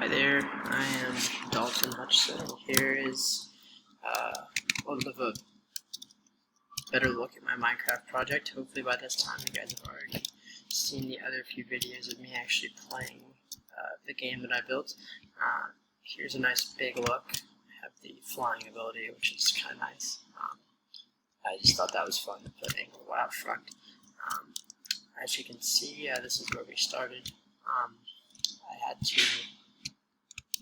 Hi there, I am Dalton Hutchison. Here is a little of a better look at my Minecraft project. Hopefully by this time you guys have already seen the other few videos of me actually playing the game that I built. Here's a nice big look. I have the flying ability, which is kind of nice. I just thought that was fun to put Angkor out front. As you can see, this is where we started. I had to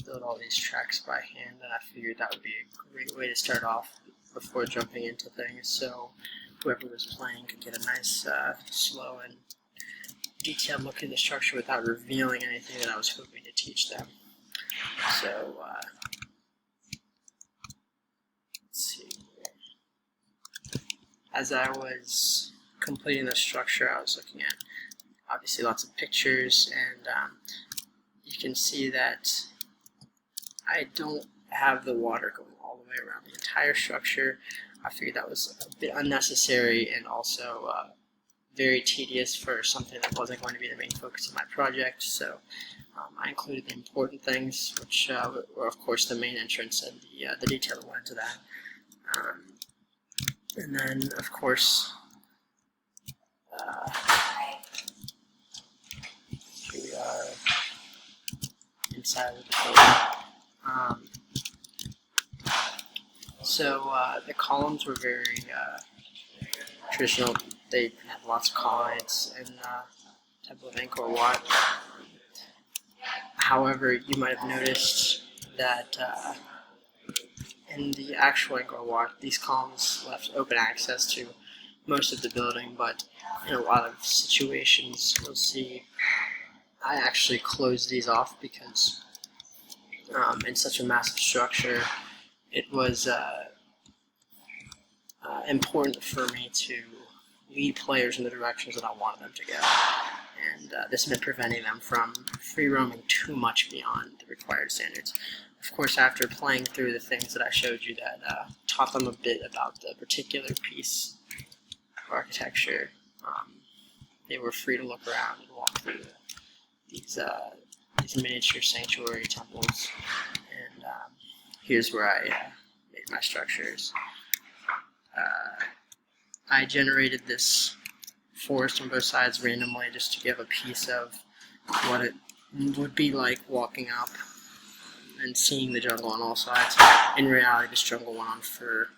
build all these tracks by hand, and I figured that would be a great way to start off before jumping into things, so whoever was playing could get a nice, slow and detailed look at the structure without revealing anything that I was hoping to teach them. So, let's see. As I was completing the structure, I was looking at obviously lots of pictures, and you can see that I don't have the water going all the way around the entire structure. I figured that was a bit unnecessary and also very tedious for something that wasn't going to be the main focus of my project. So I included the important things, which were of course the main entrance and the detail that went into that. And then of course here we are inside of the building. So the columns were very traditional. They had lots of colonnades in Temple of Angkor Wat. However, you might have noticed that in the actual Angkor Wat, these columns left open access to most of the building, but in a lot of situations, you'll see I actually closed these off because in such a massive structure, it was important for me to lead players in the directions that I wanted them to go. And this meant preventing them from free roaming too much beyond the required standards. Of course, after playing through the things that I showed you that taught them a bit about the particular piece of architecture, they were free to look around and walk through these miniature sanctuary temples. And here's where I made my structures. I generated this forest on both sides randomly just to give a piece of what it would be like walking up and seeing the jungle on all sides. In reality, this jungle went on for...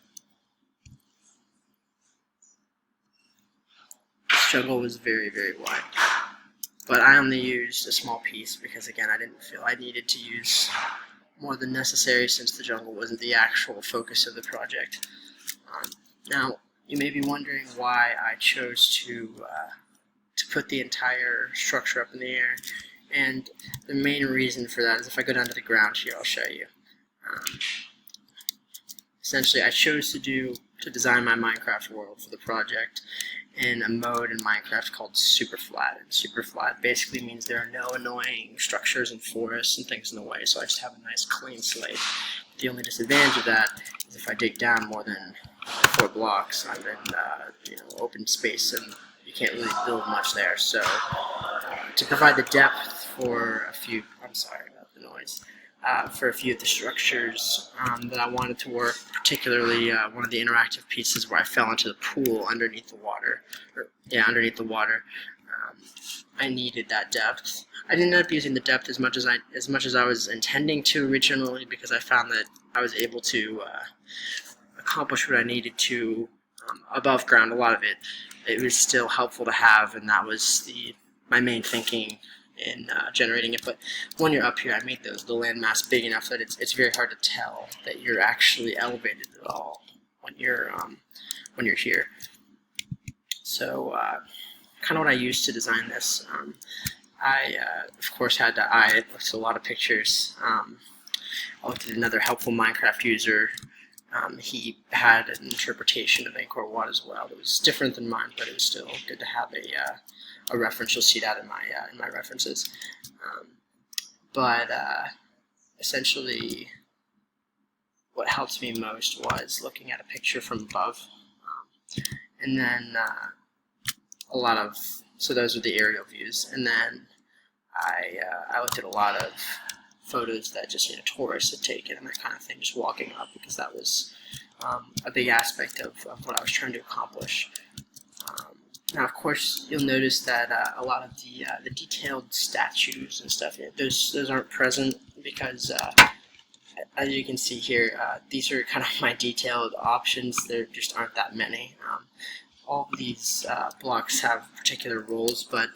This jungle was very, very wide. But I only used a small piece because, again, I didn't feel I needed to use more than necessary since the jungle wasn't the actual focus of the project. Now, you may be wondering why I chose to put the entire structure up in the air, and the main reason for that is if I go down to the ground here, I'll show you. Essentially, I chose to design my Minecraft world for the project in a mode in Minecraft called super flat. And super flat basically means there are no annoying structures and forests and things in the way, so I just have a nice clean slate. The only disadvantage of that is if I dig down more than 4 blocks, I'm in open space and you can't really build much there. So to provide the depth for a few, I'm sorry about the noise, for a few of the structures that I wanted to work, particularly one of the interactive pieces where I fell into the pool underneath the water, I needed that depth. I didn't end up using the depth as much as I was intending to originally, because I found that I was able to accomplish what I needed to above ground. A lot of it was still helpful to have, and that was my main thinking in generating it. But when you're up here, I made the landmass big enough that it's very hard to tell that you're actually elevated at all when you're here. So kind of what I used to design this. I of course had to looked at a lot of pictures. I looked at another helpful Minecraft user. He had an interpretation of Angkor Wat as well. It was different than mine, but it was still good to have a reference. You'll see that in my references. But essentially, what helped me most was looking at a picture from above, and then so those were the aerial views, and then I looked at a lot of photos that just tourists had taken and that kind of thing, just walking up, because that was a big aspect of what I was trying to accomplish. Now, of course, you'll notice that a lot of the detailed statues and stuff, those aren't present because, as you can see here, these are kind of my detailed options. There just aren't that many. All of these blocks have particular roles, but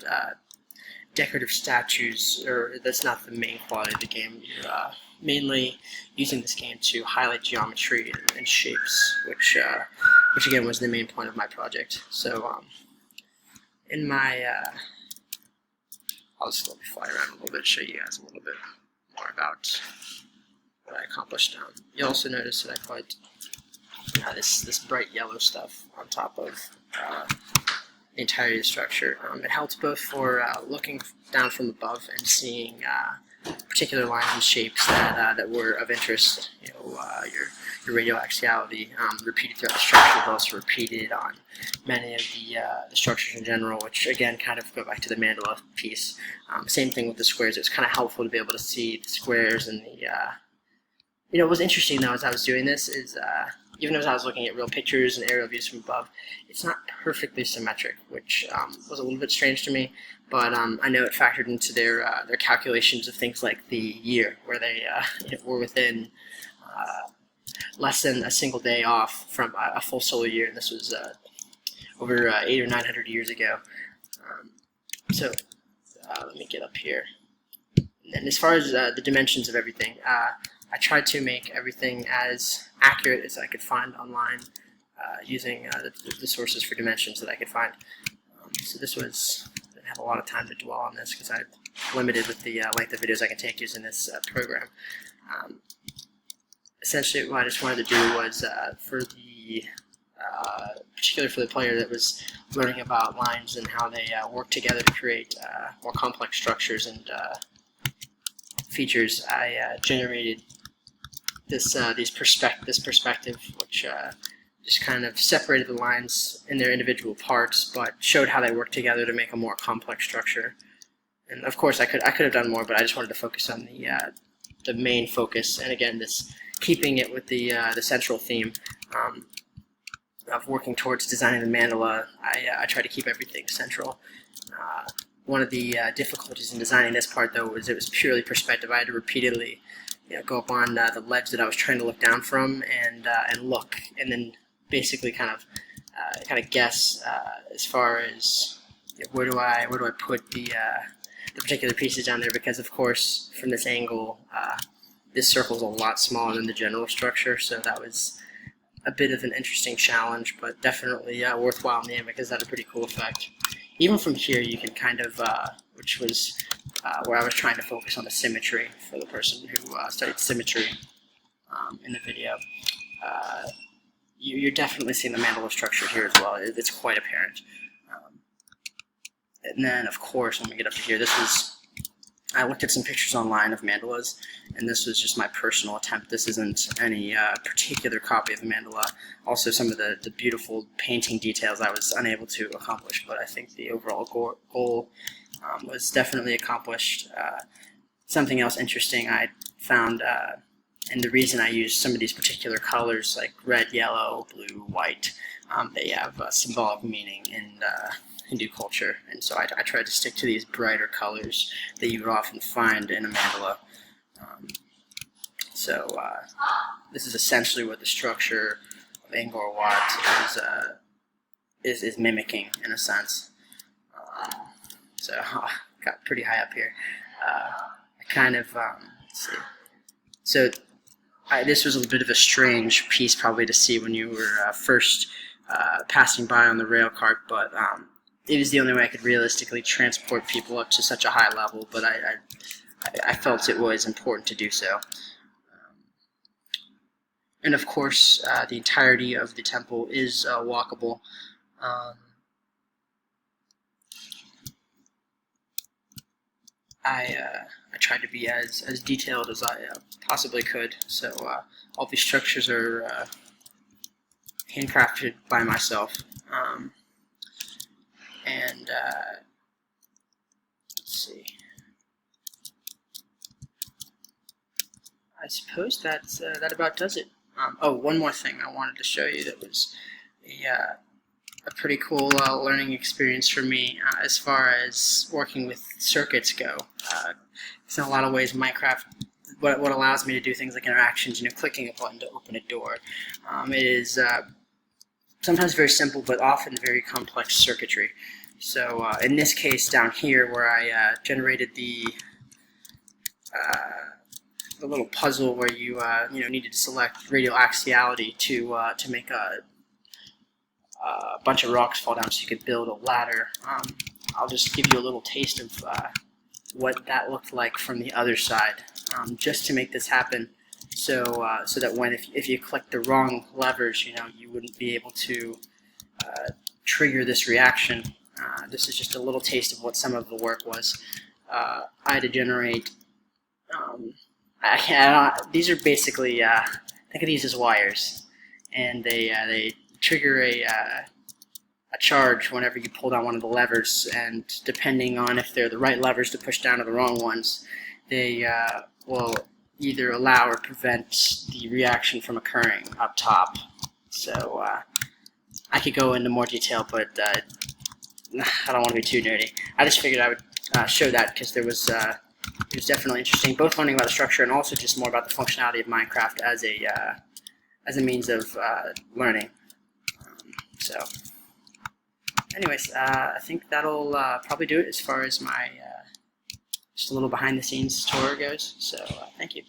decorative statues, that's not the main quality of the game. You're mainly using this game to highlight geometry and shapes, which again was the main point of my project. So in my, I'll just let me fly around a little bit, show you guys a little bit more about what I accomplished. You'll also notice that I put this bright yellow stuff on top of the entirety of the structure. It helps both for looking down from above and seeing particular lines and shapes that were of interest. Your radial axiality repeated throughout the structure, but also repeated on many of the structures in general, which again kind of go back to the mandala piece. Same thing with the squares. It's kind of helpful to be able to see the squares and the what was interesting though as I was doing this is even as I was looking at real pictures and aerial views from above, it's not perfectly symmetric, which was a little bit strange to me. But I know it factored into their calculations of things like the year, where they were within less than a single day off from a full solar year, and this was over 800 or 900 years ago. So let me get up here. And as far as the dimensions of everything, I tried to make everything as accurate as I could find online using the sources for dimensions that I could find. So this was, I didn't have a lot of time to dwell on this because I'm limited with the length of videos I can take using this program. Essentially what I just wanted to do was particularly for the player that was learning about lines and how they work together to create more complex structures and features, I generated this perspective, which just kind of separated the lines in their individual parts, but showed how they work together to make a more complex structure. And of course, I could have done more, but I just wanted to focus on the main focus. And again, this keeping it with the central theme of working towards designing the mandala. I try to keep everything central. One of the difficulties in designing this part, though, was it was purely perspective. I had to repeatedly go up on the ledge that I was trying to look down from and look, and then basically kind of guess as far as where do I put the particular pieces down there, because of course from this angle this circle is a lot smaller than the general structure, so that was a bit of an interesting challenge, but definitely worthwhile in the end because that had a pretty cool effect. Even from here you can kind of, which was where I was trying to focus on the symmetry for the person who studied symmetry in the video. You're definitely seeing the mandala structure here as well. It's quite apparent. And then, of course, when we get up to here, I looked at some pictures online of mandalas, and this was just my personal attempt. This isn't any particular copy of the mandala. Also, some of the beautiful painting details I was unable to accomplish, but I think the overall goal was definitely accomplished. Something else interesting I found, and the reason I used some of these particular colors like red, yellow, blue, white, they have symbolic meaning in Hindu culture, and so I tried to stick to these brighter colors that you would often find in a mandala. This is essentially what the structure of Angkor Wat is mimicking in a sense. So got pretty high up here. I kind of let's see. So this was a bit of a strange piece probably to see when you were first passing by on the rail cart, but it was the only way I could realistically transport people up to such a high level, but I felt it was important to do so. And of course, the entirety of the temple is walkable. I tried to be as detailed as I possibly could, so all these structures are handcrafted by myself. And let's see. I suppose that about does it. Oh, one more thing I wanted to show you that was a pretty cool learning experience for me as far as working with circuits go. In a lot of ways, Minecraft, what allows me to do things like interactions, clicking a button to open a door, it is sometimes very simple, but often very complex circuitry. So in this case down here, where I generated the little puzzle where you needed to select radial axiality to make a bunch of rocks fall down so you could build a ladder. I'll just give you a little taste of what that looked like from the other side, just to make this happen. So that when if you click the wrong levers, you wouldn't be able to trigger this reaction. This is just a little taste of what some of the work was. I had to generate. These are basically think of these as wires, and they trigger a charge whenever you pull down one of the levers, and depending on if they're the right levers to push down or the wrong ones, they will either allow or prevent the reaction from occurring up top. So I could go into more detail, but I don't want to be too nerdy. I just figured I would show that because it was definitely interesting, both learning about the structure and also just more about the functionality of Minecraft as a means of learning. So anyways, I think that'll probably do it as far as my just a little behind the scenes tour goes. So thank you.